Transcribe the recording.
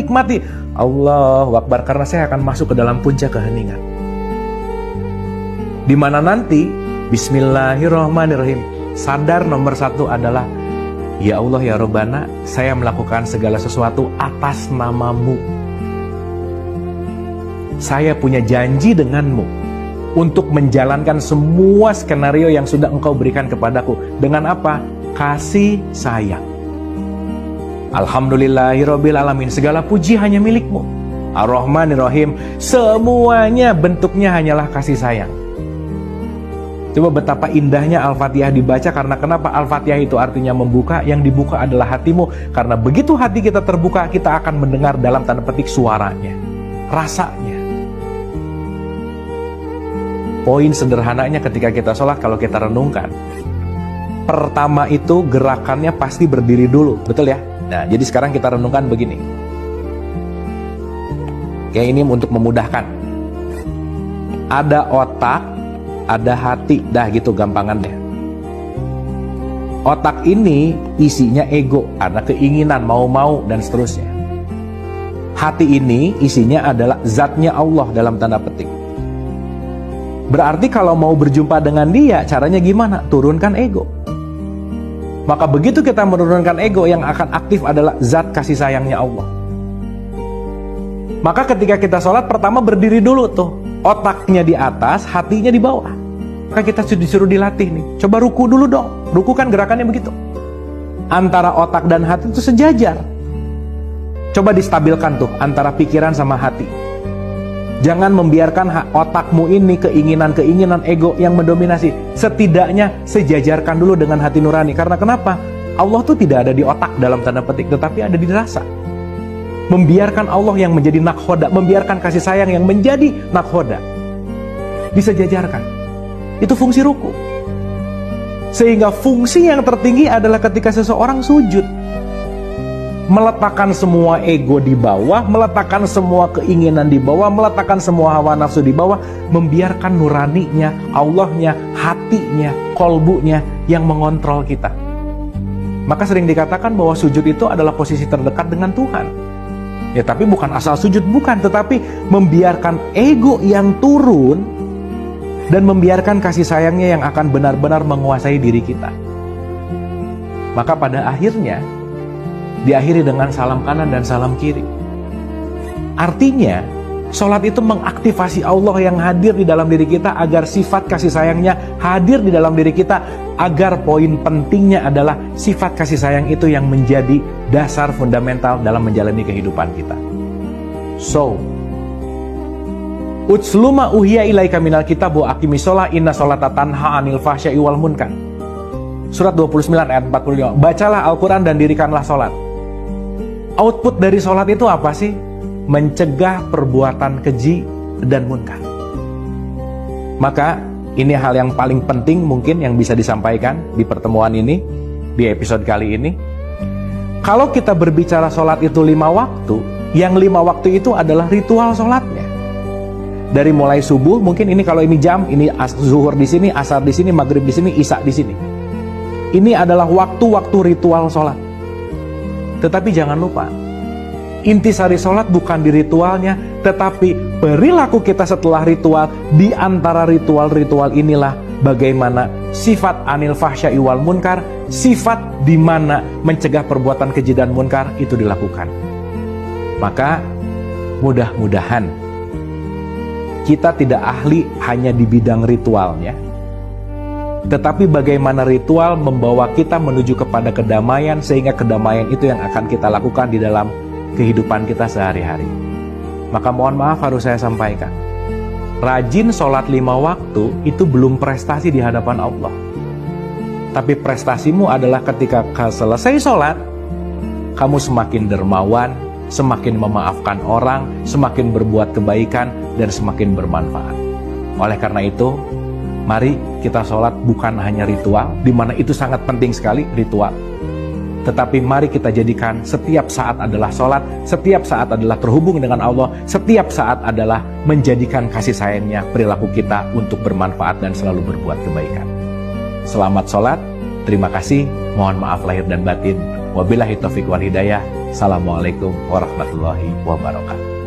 nikmati. Allahu Akbar, karena saya akan masuk ke dalam puncak keheningan. Di mana nanti Bismillahirrahmanirrahim, sadar nomor satu adalah, ya Allah ya Rabbana, saya melakukan segala sesuatu atas nama-Mu. Saya punya janji denganmu untuk menjalankan semua skenario yang sudah Engkau berikan kepadaku. Dengan apa? Kasih sayang. Alhamdulillahirabbil alamin, segala puji hanya milik-Mu. Ar-Rahmanir-Rahim, semuanya bentuknya hanyalah kasih sayang. Coba betapa indahnya Al-Fatihah dibaca, karena kenapa? Al-Fatihah itu artinya membuka, yang dibuka adalah hatimu. Karena begitu hati kita terbuka, kita akan mendengar dalam tanda petik suaranya, rasanya. Poin sederhananya ketika kita sholat, kalau kita renungkan, pertama itu gerakannya pasti berdiri dulu, betul ya? Nah, jadi sekarang kita renungkan begini. Kayak ini untuk memudahkan. Ada otak, ada hati, dah gitu gampangannya. Otak ini isinya ego, ada keinginan, mau-mau, dan seterusnya. Hati ini isinya adalah zatnya Allah dalam tanda petik. Berarti kalau mau berjumpa dengan Dia, caranya gimana? Turunkan ego. Maka begitu kita menurunkan ego, yang akan aktif adalah zat kasih sayangnya Allah. Maka ketika kita sholat, pertama berdiri dulu tuh. Otaknya di atas, hatinya di bawah. Maka kita disuruh dilatih nih. Coba ruku dulu dong. Ruku kan gerakannya begitu. Antara otak dan hati itu sejajar. Coba distabilkan tuh antara pikiran sama hati. Jangan membiarkan otakmu ini keinginan-keinginan ego yang mendominasi. Setidaknya sejajarkan dulu dengan hati nurani. Karena kenapa? Allah tuh tidak ada di otak dalam tanda petik, tetapi ada di rasa. Membiarkan Allah yang menjadi nakhoda, membiarkan kasih sayang yang menjadi nakhoda, disejajarkan. Itu fungsi ruku. Sehingga fungsi yang tertinggi adalah ketika seseorang sujud, meletakkan semua ego di bawah, meletakkan semua keinginan di bawah, meletakkan semua hawa nafsu di bawah, membiarkan nuraninya, Allahnya, hatinya, kolbunya yang mengontrol kita. Maka sering dikatakan bahwa sujud itu adalah posisi terdekat dengan Tuhan. Ya, tapi bukan asal sujud, bukan, tetapi membiarkan ego yang turun dan membiarkan kasih sayangnya yang akan benar-benar menguasai diri kita. Maka pada akhirnya diakhiri dengan salam kanan dan salam kiri. Artinya, sholat itu mengaktifasi Allah yang hadir di dalam diri kita, agar sifat kasih sayangnya hadir di dalam diri kita, agar poin pentingnya adalah sifat kasih sayang itu yang menjadi dasar fundamental dalam menjalani kehidupan kita. So, utsluma uhiya ilaika minal kitab wa aqimis sholat inna sholata tanha anil fahsya'i wal munkar. Surat 29 ayat 45. Bacalah Al-Quran dan dirikanlah sholat. Output dari sholat itu apa sih? Mencegah perbuatan keji dan munkar. Maka ini hal yang paling penting mungkin yang bisa disampaikan di pertemuan ini, di episode kali ini. Kalau kita berbicara sholat itu 5 waktu, yang 5 waktu itu adalah ritual sholatnya. Dari mulai subuh, mungkin ini kalau ini jam, ini zuhur di sini, asar di sini, maghrib di sini, isya di sini. Ini adalah waktu-waktu ritual sholat. Tetapi jangan lupa, intisari sholat bukan di ritualnya, tetapi perilaku kita setelah ritual. Di antara ritual-ritual inilah bagaimana sifat anil fahsya'i wal munkar, sifat di mana mencegah perbuatan keji dan munkar itu dilakukan. Maka mudah-mudahan kita tidak ahli hanya di bidang ritualnya, tetapi bagaimana ritual membawa kita menuju kepada kedamaian, sehingga kedamaian itu yang akan kita lakukan di dalam kehidupan kita sehari-hari. Maka mohon maaf harus saya sampaikan, rajin sholat 5 waktu itu belum prestasi di hadapan Allah. Tapi prestasimu adalah ketika selesai sholat, kamu semakin dermawan, semakin memaafkan orang, semakin berbuat kebaikan, dan semakin bermanfaat. Oleh karena itu, mari kita sholat bukan hanya ritual, di mana itu sangat penting sekali ritual. Tetapi mari kita jadikan setiap saat adalah sholat, setiap saat adalah terhubung dengan Allah, setiap saat adalah menjadikan kasih sayangnya perilaku kita untuk bermanfaat dan selalu berbuat kebaikan. Selamat sholat, terima kasih, mohon maaf lahir dan batin. Wabillahi taufiq wal hidayah. Assalamualaikum warahmatullahi wabarakatuh.